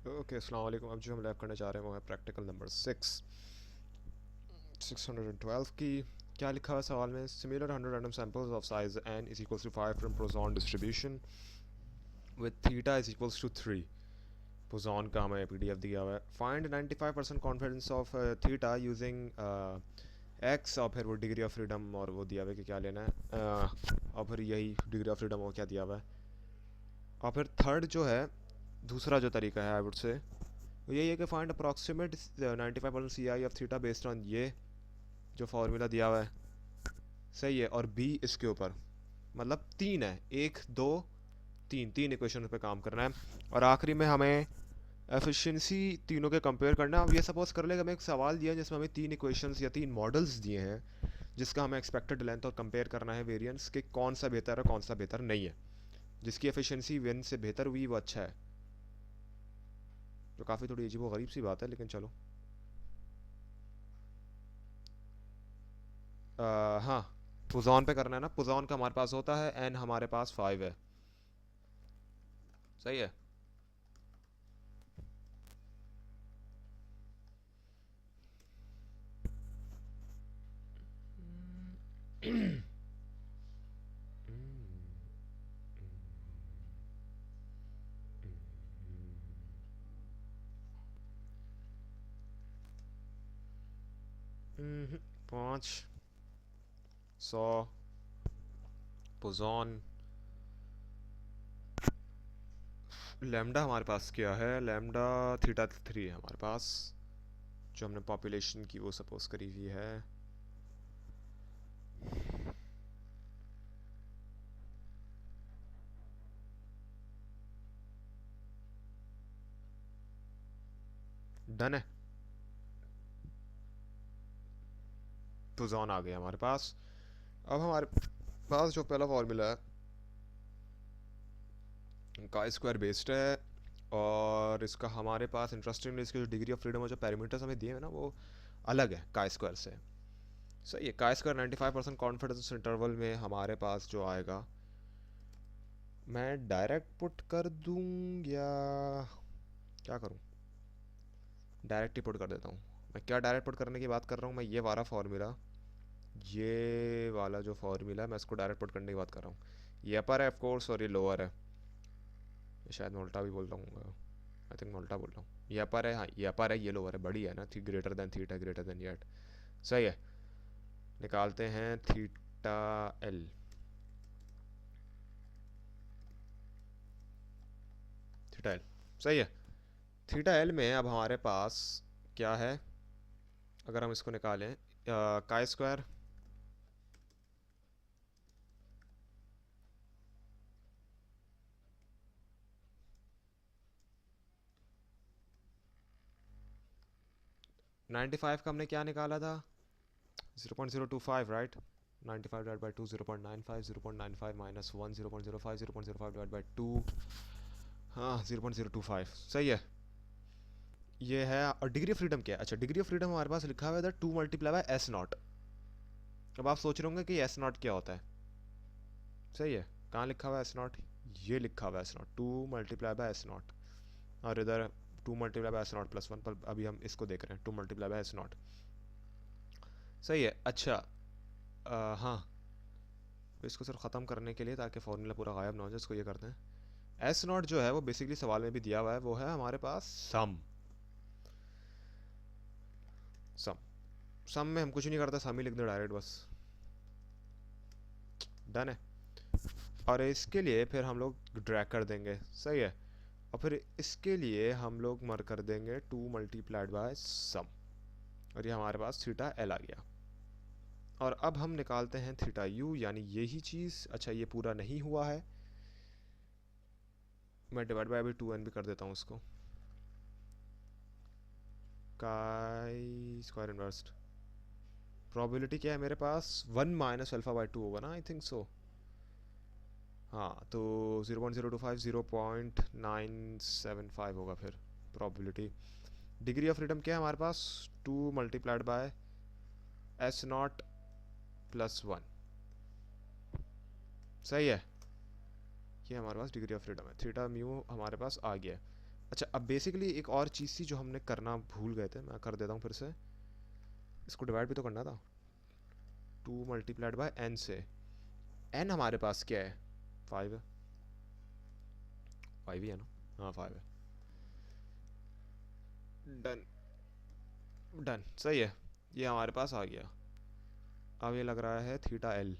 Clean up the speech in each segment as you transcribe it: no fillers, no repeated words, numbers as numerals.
Okay, अस्सलाम वालेकुम। अब जो हम लैब करने जा रहे हैं वो है प्रैक्टिकल नंबर 612 की। क्या लिखा हुआ है सवाल में? Similar 100 random samples of size n is equals to 5 from Poisson distribution with theta is equals to 3। Poisson का हमें पीडीएफ दिया हुआ है। Find 95% confidence of theta using X, और फिर वो डिग्री ऑफ फ्रीडम और वो दिया हुआ है कि क्या लेना है। और फिर यही डिग्री ऑफ फ्रीडम वो क्या दिया हुआ है। और फिर थर्ड जो है, दूसरा जो तरीका है आई वुड से, तो यही है कि find approximate 95% C I of theta based on ये जो फार्मूला दिया हुआ है। सही है। और बी इसके ऊपर, मतलब तीन है, एक दो तीन, तीन इक्वेशन पे काम करना है। और आखिरी में हमें एफिशिएंसी तीनों के कंपेयर करना है। अब ये सपोज कर ले कि हमें एक सवाल दिया है जिसमें हमें तीन इक्वेशंस या तीन मॉडल्स दिए हैं, जिसका हमें एक्सपेक्टेड लेंथ और कंपेयर करना है वेरिएंस कि कौन सा बेहतर है कौन सा बेहतर नहीं है। जिसकी एफिशिएंसी विन से बेहतर हुई वो अच्छा है। जो काफ़ी थोड़ी अजीब व गरीब सी बात है, लेकिन चलो। हाँ, पुजॉन पे करना है ना। पुजॉन का हमारे पास होता है एन, हमारे पास 5 है। सही है। पाँच, 100, पुजॉन, लैम्डा हमारे पास क्या है? लैम्डा थीटा 3 है हमारे पास, जो हमने पॉपुलेशन की वो सपोज करी हुई है। डन है। पुजॉन आ गया हमारे पास। अब हमारे पास जो पहला फॉर्मूला है का स्क्वायर बेस्ड है, और इसका हमारे पास इंटरेस्टिंगली इसकी जो डिग्री ऑफ फ्रीडम और जो पैरामीटर्स हमें दिए हैं ना वो अलग है का स्क्वायर से। सही है। का स्क्वायर 95% कॉन्फिडेंस इंटरवल में हमारे पास जो आएगा, मैं डायरेक्ट पुट कर दूं या क्या करूं? डायरेक्ट ही पुट कर देता हूं। मैं क्या डायरेक्ट पुट करने की बात कर रहा हूं? मैं ये वाला फार्मूला, ये वाला जो फार्मूला है मैं इसको डायरेक्ट पुट करने की बात कर रहा हूँ। ये अपर है ऑफ कोर्स और ये लोअर है। ये शायद मैं उल्टा भी बोल रहा हूँ। आई थिंक मैं उल्टा बोल रहा हूँ। ये अपर है, हाँ ये अपर है, ये लोअर है। बड़ी है ना थी, greater than theta greater than yet. सही है। निकालते हैं थीटा एल। Theta L. सही है। थीटा एल में अब हमारे पास क्या है? अगर हम इसको निकालें, का स्क्वायर नाइन्टी फाइव का हमने क्या निकाला था? 0.025, right. 95 divide by two 0.95, 0.95 minus one 0.05, 0.05 divide by two, हाँ 0.025। सही है। ये है। और डिग्री ऑफ फ्रीडम क्या है? अच्छा, डिग्री ऑफ फ्रीडम हमारे पास लिखा हुआ है 2 मल्टीप्लाई बाय एस नॉट। अब आप सोच रहे होंगे कि एस नॉट क्या होता है। सही है। कहाँ लिखा हुआ है एस नॉट? ये लिखा हुआ है S not, 2 multiply by S not. और इधर 2 multiply by S not plus one, पर अभी हम इसको देख रहे हैं 2 मल्टीप्लाई बाय एस नॉट। सही है। अच्छा, हाँ, तो इसको सिर्फ ख़त्म करने के लिए, ताकि फॉर्मूला पूरा गायब ना हो जाए, इसको ये करते हैं। एस नॉट जो है वो बेसिकली सवाल में भी दिया हुआ है, वो है हमारे पास सम। सम सम में हम कुछ नहीं करते, सम ही लिख दो डायरेक्ट, बस। डन है। और इसके लिए फिर हम लोग ड्रैग कर देंगे। सही है। और फिर इसके लिए हम लोग मर कर देंगे 2 मल्टीप्लाइड बाय सम, और ये हमारे पास थीटा एल आ गया। और अब हम निकालते हैं थीटा यू, यानी यही चीज़। अच्छा, ये पूरा नहीं हुआ है, मैं डिवाइड बाय अभी 2n भी कर देता हूँ इसको। काई स्क्वायर इनवर्स, प्रोबेबिलिटी क्या है मेरे पास? 1 - अल्फ़ा/2 होगा ना, आई थिंक सो। हाँ, तो 0.025 0.975 होगा फिर प्रोबेबिलिटी। डिग्री ऑफ फ्रीडम क्या है हमारे पास? 2 मल्टीप्लाइड बाय S0 + 1। सही है। ये हमारे पास डिग्री ऑफ फ्रीडम है। थीटा म्यू हमारे पास आ गया है। अच्छा, अब बेसिकली एक और चीज़ थी जो हमने करना भूल गए थे, मैं कर देता हूँ फिर से। इसको डिवाइड भी तो करना था, 2 × n से। n हमारे पास क्या है? 5 है, 5 ही है ना? हाँ 5 है। डन, डन, सही है, ये हमारे पास आ गया। अब ये लग रहा है थीटा एल,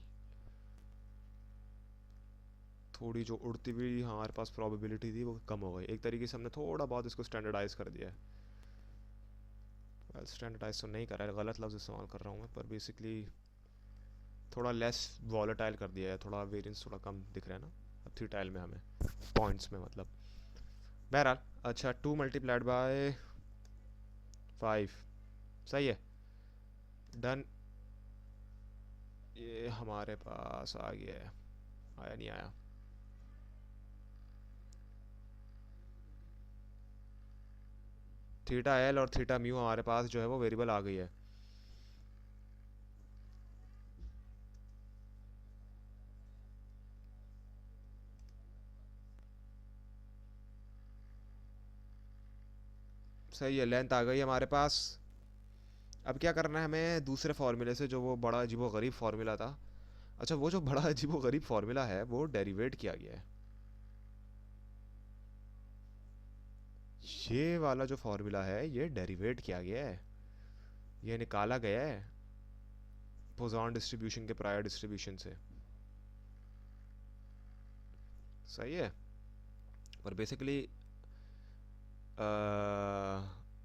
थोड़ी जो उड़ती हुई हमारे पास प्रोबेबिलिटी थी वो कम हो गई। एक तरीके से हमने थोड़ा बहुत इसको स्टैंडर्डाइज कर दिया है। वेल, स्टैंडर्डाइज तो नहीं करा है, गलत लफ्ज़ इस्तेमाल कर रहा हूँ मैं, पर बेसिकली थोड़ा लेस वॉलेटाइल कर दिया है, थोड़ा वेरिएंस थोड़ा कम दिख रहा है ना अब थीटा एल में हमें, पॉइंट्स में मतलब। बहरहाल, अच्छा 2 × 5, सही है, डन। ये हमारे पास आ गया है, आया नहीं आया? थीटा एल और थीटा म्यू हमारे पास जो है वो वेरिएबल आ गई है। सही है, लेंथ आ गई हमारे पास। अब क्या करना है हमें दूसरे फार्मूले से, जो वो बड़ा अजीबो गरीब फार्मूला था। अच्छा, वो जो बड़ा अजीबो गरीब फार्मूला है वो डेरिवेट किया गया है। ये वाला जो फार्मूला है ये डेरिवेट किया गया है, ये निकाला गया है पोजॉन डिस्ट्रीब्यूशन के प्रायर डिस्ट्रीब्यूशन से। सही है, पर बेसिकली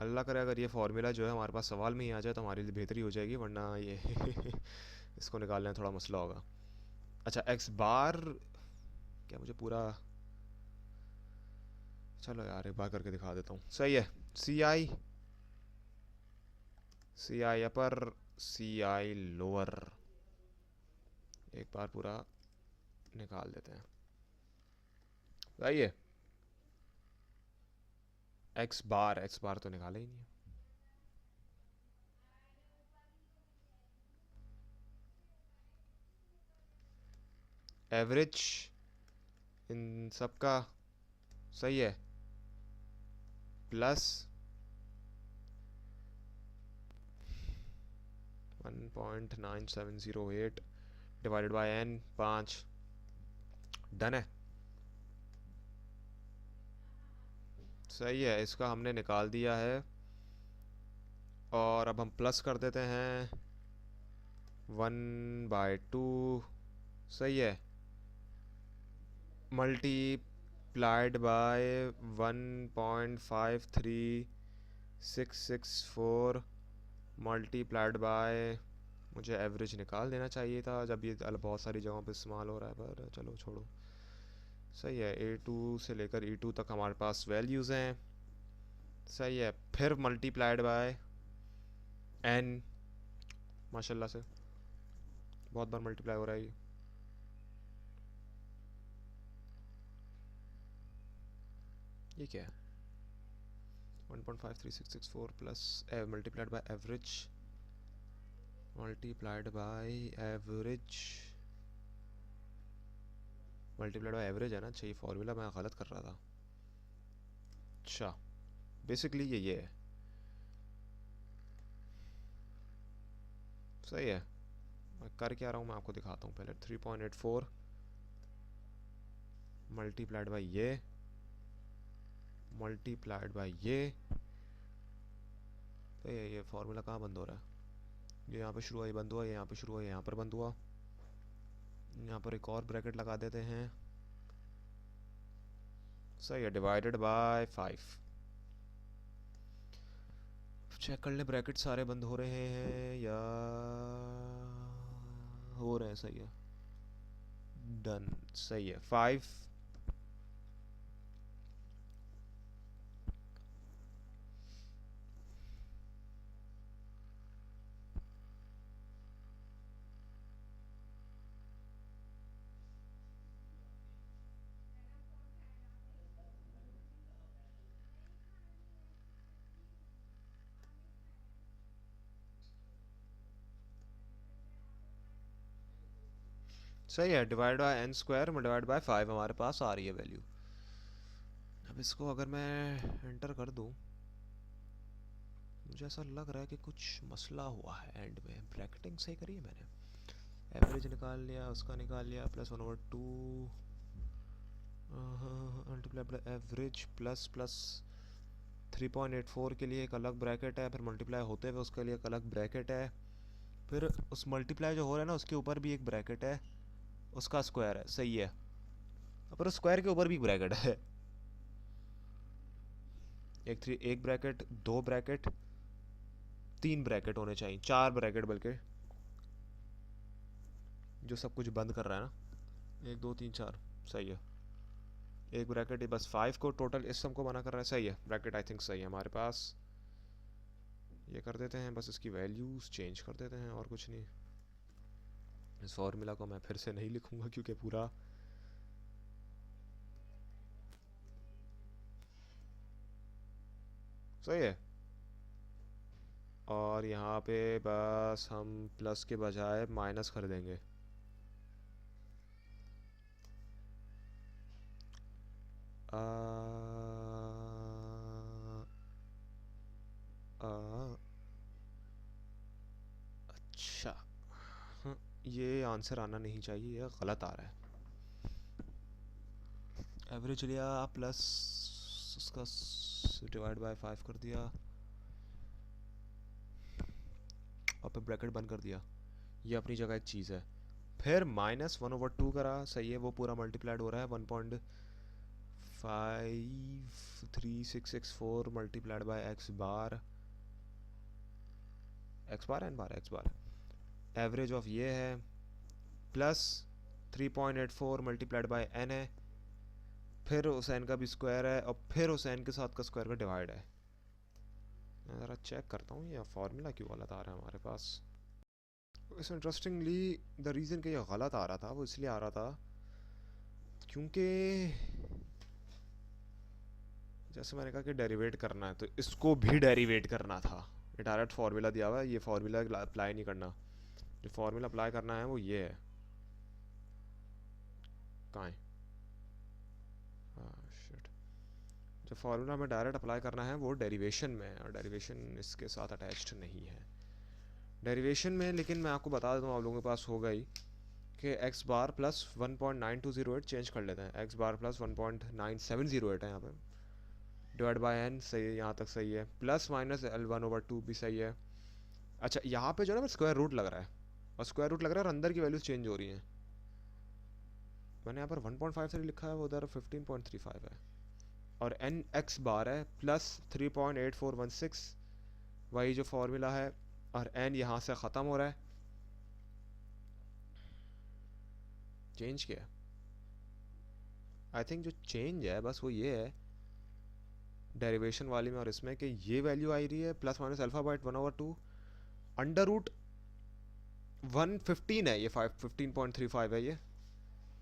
अल्लाह करे अगर ये फार्मूला जो है हमारे पास सवाल में ही आ जाए तो हमारे लिए बेहतरी हो जाएगी, वरना ये इसको निकालने में थोड़ा मसला होगा। अच्छा, एक्स बार, क्या मुझे पूरा, चलो यार एक बार करके दिखा देता हूँ। सही है, सी आई अपर, सी आई लोअर, एक बार पूरा निकाल देते हैं। सही है, एक्स बार तो निकाला ही नहीं है। एवरेज इन सब का, सही है, plus 1.9708 divided by n, 5। Done है, सही है, इसका हमने निकाल दिया है। और अब हम प्लस कर देते हैं 1/2, सही है, मल्टीप्लाइड बाय 1.53664 मल्टीप्लाइड बाय, मुझे एवरेज निकाल देना चाहिए था जब ये बहुत सारी जगहों पे इस्तेमाल हो रहा है, पर चलो छोड़ो। सही है, A2 से लेकर E2 तक हमारे पास वैल्यूज़ हैं। सही है, फिर मल्टीप्लाइड बाय n, माशाल्लाह से बहुत बार मल्टीप्लाई हो रहा है ये क्या है? 1.53664 plus multiplied by average, multiplied by average, multiplied by average है ना? अच्छा, ये फॉर्मूला मैं गलत कर रहा था। अच्छा, बेसिकली ये है। सही है, मैं कर क्या रहा हूँ मैं आपको दिखाता हूँ पहले। 3.84 मल्टीप्लाइड बाय ये, मल्टीप्लाइड बाय ये फार्मूला कहाँ बंद हो रहा है? ये यहाँ पे शुरू हुआ, ये बंद हुआ, ये यहाँ पे शुरू हुआ, ये यहाँ पर बंद हुआ। यहाँ पर एक और ब्रैकेट लगा देते हैं। सही है, डिवाइडेड बाय 5। चेक कर ले ब्रैकेट सारे बंद हो रहे हैं या हो रहे हैं। सही है, डन, सही है, 5। सही है, divide by n² divide by 5 हमारे पास आ रही है वैल्यू। अब इसको अगर मैं एंटर कर दूं, मुझे ऐसा लग रहा है कि कुछ मसला हुआ है एंड में। ब्रैकेटिंग सही करी है मैंने, एवरेज निकाल लिया, उसका निकाल लिया, plus 1/2 multiply by average plus plus 3.84 के लिए एक अलग ब्रैकेट है, फिर मल्टीप्लाई होते हुए उसके लिए एक अलग ब्रैकेट है, फिर उस मल्टीप्लाई जो हो रहा है ना उसके ऊपर भी एक ब्रैकेट है, उसका स्क्वायर है। सही है, पर उस स्क्वायर के ऊपर भी ब्रैकेट है। एक ब्रैकेट, दो ब्रैकेट, तीन ब्रैकेट होने चाहिए, चार ब्रैकेट बल्कि, जो सब कुछ बंद कर रहा है ना। 1 2 3 4, सही है। एक ब्रैकेट बस 5 को टोटल इस सम को मना कर रहा है। सही है, ब्रैकेट आई थिंक सही है हमारे पास। ये कर देते हैं, बस इसकी वैल्यूज़ चेंज कर देते हैं और कुछ नहीं। इस फॉर्मूला को मैं फिर से नहीं लिखूंगा क्योंकि पूरा सही है। और यहाँ पे बस हम प्लस के बजाय माइनस कर देंगे। आ, आ, अच्छा, हाँ, ये आंसर आना नहीं चाहिए, ये गलत आ रहा है। एवरेज लिया प्लस उसका डिवाइड बाय 5 कर दिया और फिर ब्रैकेट बंद कर दिया। ये अपनी जगह एक चीज़ है। फिर -1/2 करा, सही है, वो पूरा मल्टीप्लाइड हो रहा है। 1.53664 multiplied by x bar n bar x bar. Average of ये है प्लस 3.84 मल्टीप्लाइड बाय एन है, फिर उस एन का भी स्क्वायर है और फिर उस एन के साथ का स्क्वायर का डिवाइड है। मैं ज़रा चेक करता हूँ ये फार्मूला क्यों गलत आ रहा है हमारे पास। इस इंटरेस्टिंगली द रीज़न कि ये गलत आ रहा था वो इसलिए आ रहा था क्योंकि जैसे मैंने कहा कि डेरिवेट करना है, तो इसको भी डेरिवेट करना था। ये डायरेक्ट फार्मूला दिया हुआ है, ये फार्मूला अप्लाई नहीं करना। जो फार्मूला अप्लाई करना है वो ये है। कहाँ है? शिट। जो फार्मूला हमें डायरेक्ट अप्लाई करना है वो डेरिवेशन में है, और डेरिवेशन इसके साथ अटैच्ड नहीं है डेरिवेशन में। लेकिन मैं आपको बता देता हूँ, आप लोगों के पास होगा ही कि एक्स बार प्लस 1.9208 चेंज कर लेते हैं। एक्स बार प्लस 1.9708 है यहाँ पे, डिवाइड बाय एन, सही है, यहाँ तक सही है। प्लस माइनस L1/2 भी सही है। अच्छा, यहाँ पे जो है ना स्क्वायर रूट लग रहा है, और स्क्वायर रूट लग रहा है और अंदर की वैल्यूज चेंज हो रही हैं। मैंने यहाँ पर 1.53 लिखा है, वो उधर 15.35 है। और एन एक्स बार है प्लस 3.8416, वही जो फॉर्मूला है, और एन यहाँ से ख़त्म हो रहा है। चेंज किया आई थिंक, जो चेंज है बस वो ये है डेरिवेशन वाली में और इसमें, कि ये वैल्यू आई रही है plus minus alpha by 1/2 under root 115 है, ये 15.35 है।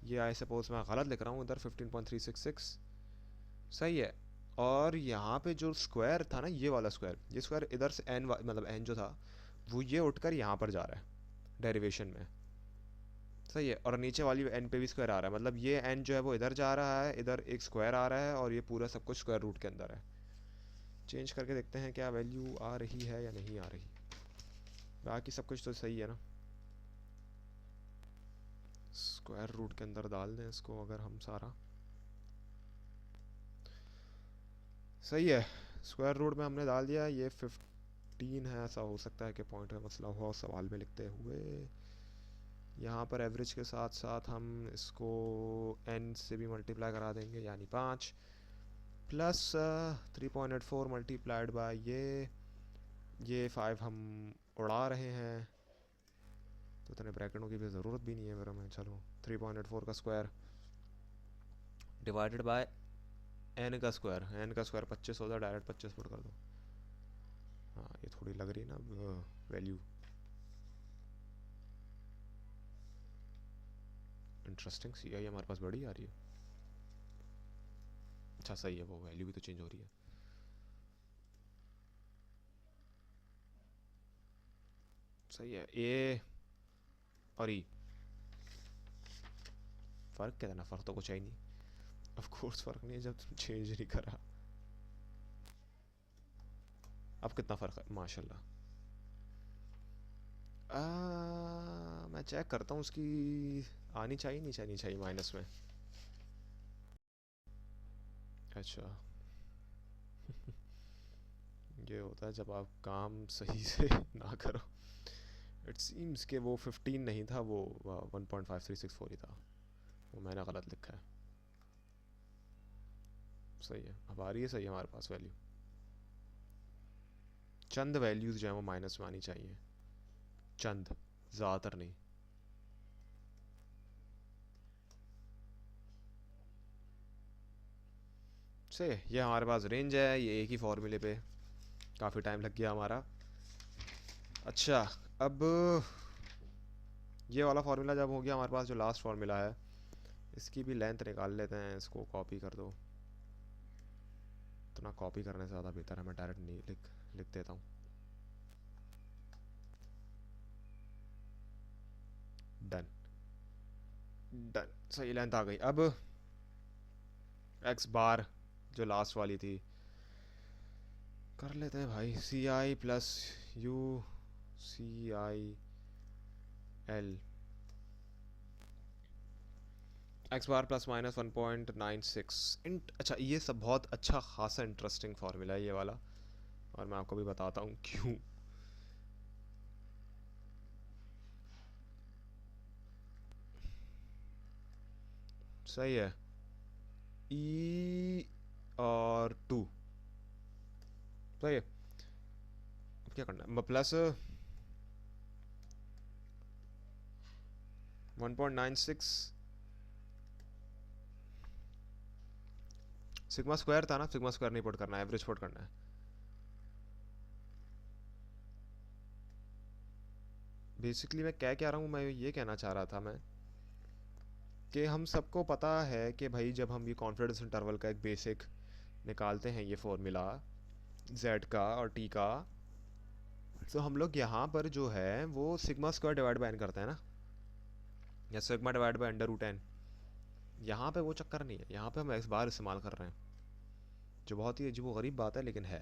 ये आई सपोज मैं गलत लिख रहा हूँ, इधर 15.366 सही है। और यहाँ पे जो स्क्वायर था ना, ये वाला स्क्वायर, ये स्क्वायर इधर से एन मतलब एन जो था वो ये उठकर यहाँ पर जा रहा है डेरिवेशन में, सही है। और नीचे वाली एन पे भी स्क्वायर आ रहा है, मतलब ये एन जो है वो इधर जा रहा है, इधर एक स्क्वायर आ रहा है, और ये पूरा सब कुछ स्क्वायर रूट के अंदर है। चेंज करके देखते हैं क्या वैल्यू आ रही है या नहीं आ रही। बाकी सब कुछ तो सही है ना। स्क्वायर रूट के अंदर डाल दें इसको अगर हम सारा, सही है। स्क्वायर रूट में हमने डाल दिया, ये 15 है। ऐसा हो सकता है कि पॉइंट में मसला हुआ सवाल में लिखते हुए। यहाँ पर एवरेज के साथ साथ हम इसको n से भी मल्टीप्लाई करा देंगे, यानी 5 प्लस 3.84 मल्टीप्लाइड बाय ये 5 हम उड़ा रहे हैं, तो इतने ब्रैकेटों की भी ज़रूरत भी नहीं है मेरे में। चलो 3.84 का स्क्वायर डिवाइडेड बाय एन का स्क्वायर, एन का स्क्वायर 25 होता है, डायरेक्ट 25 पुट कर दो। हाँ, ये थोड़ी लग रही है ना वैल्यू इंटरेस्टिंग सी है, ये हमारे पास बड़ी आ रही है। अच्छा सही है, वो वैल्यू भी तो चेंज हो रही है। सही है। ए और ई फ़र्क क्या था ना, फ़र्क तो कुछ है ही नहीं। ऑफ कोर्स फ़र्क नहीं है जब तुम चेंज नहीं करा। अब कितना फ़र्क है माशाल्लाह। मैं चेक करता हूँ उसकी आनी चाहिए नहीं चाहिए माइनस में। अच्छा ये होता है जब आप काम सही से ना करो। इट सीम्स कि वो 15 नहीं था, वो 1.5364 ही था, वो मैंने गलत लिखा है। सही है, अब आ रही है सही है हमारे पास वैल्यू। चंद वैल्यूज़ जो हैं वो माइनस में आनी चाहिए, चंद, ज़्यादातर नहीं। सही है, ये हमारे पास रेंज है, ये एक ही फॉर्मूले पे काफ़ी टाइम लग गया हमारा। अच्छा, अब ये वाला फार्मूला जब हो गया हमारे पास, जो लास्ट फार्मूला है इसकी भी लेंथ निकाल लेते हैं। इसको कॉपी कर दो, इतना कॉपी करने से ज़्यादा बेहतर है मैं डायरेक्ट नहीं लिख देता हूँ। डन डन, सही लेंथ आ गई। अब एक्स बार जो लास्ट वाली थी कर लेते हैं भाई, C I plus U C I L X bar plus minus 1.96 इंट। अच्छा, ये सब बहुत अच्छा खासा इंटरेस्टिंग फार्मूला है ये वाला, और मैं आपको भी बताता हूँ क्यों। सही है, ई और 2 सही है। अब क्या करना है, प्लस 1.96 सिग्मा स्क्वायर था ना, सिग्मा स्क्वायर नहीं पुट करना है, एवरेज पुट करना है। बेसिकली मैं क्या रहा हूँ, मैं ये कहना चाह रहा था मैं कि हम सबको पता है कि भाई जब हम ये कॉन्फिडेंस इंटरवल का एक बेसिक निकालते हैं, ये फॉर्मूला z का और t का, तो हम लोग यहाँ पर जो है वो sigma square divide by n करते हैं ना, या sigma divide by under root n। यहाँ पे वो चक्कर नहीं है, यहाँ पे हम x बार इस्तेमाल कर रहे हैं, जो बहुत ही अजीब गरीब बात है, लेकिन है।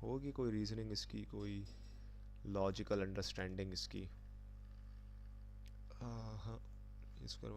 होगी कोई रीजनिंग इसकी, कोई लॉजिकल अंडरस्टैंडिंग इसकी। हाँ, इसको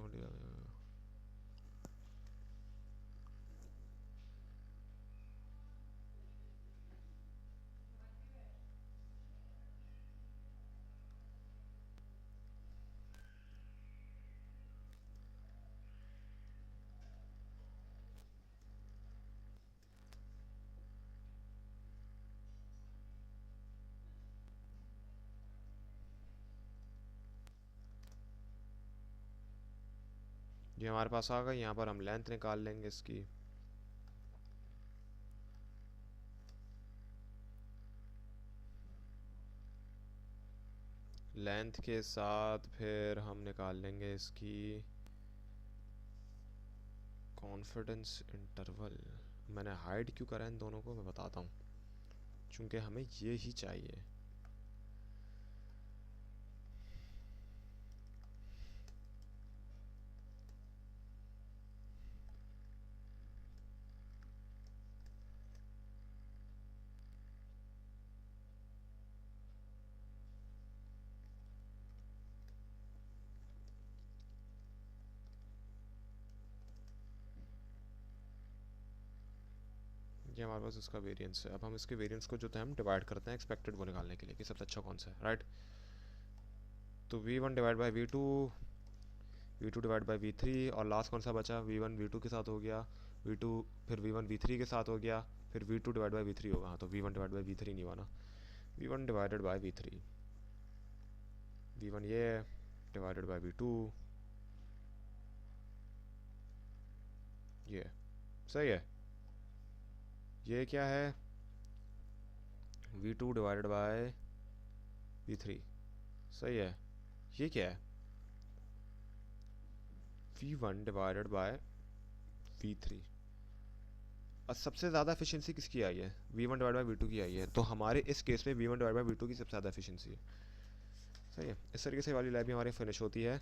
ये हमारे पास आ गई, यहाँ पर हम लेंथ निकाल लेंगे इसकी। लेंथ के साथ फिर हम निकाल लेंगे इसकी कॉन्फिडेंस इंटरवल। मैंने हाइड क्यों करा इन दोनों को मैं बताता हूँ, चूँकि हमें ये ही चाहिए। ये हमारे पास इसका वेरिएंस है। अब हम इसके वेरिएंस को जो है हम डिवाइड करते हैं एक्सपेक्टेड वो निकालने के लिए कि सबसे अच्छा कौन सा है, राइट। तो v1 divide by v2, v2 divide by v3, और लास्ट कौन सा बचा, v1 v2 के साथ हो गया, v2 फिर v1 v3 के साथ हो गया, फिर v2 डिवाइड बाई v3 होगा। हाँ, तो v1 डिवाइड बाई v3 नहीं हुआ ना, v1 divided by v3, v1 ये डिवाइडेड बाई v2 ये। सही है, ये क्या है, v2 डिवाइडेड बाय v3। सही है, ये क्या है, v1 डिवाइडेड बाय v3। और सबसे ज़्यादा एफिशिएंसी किसकी आई है, v1 डिवाइड बाय v2 की आई है, तो हमारे इस केस में v1 डिवाइड बाय v2 की सबसे ज़्यादा एफिशिएंसी है। सही है, इस तरीके से वाली लैब भी हमारी फिनिश होती है।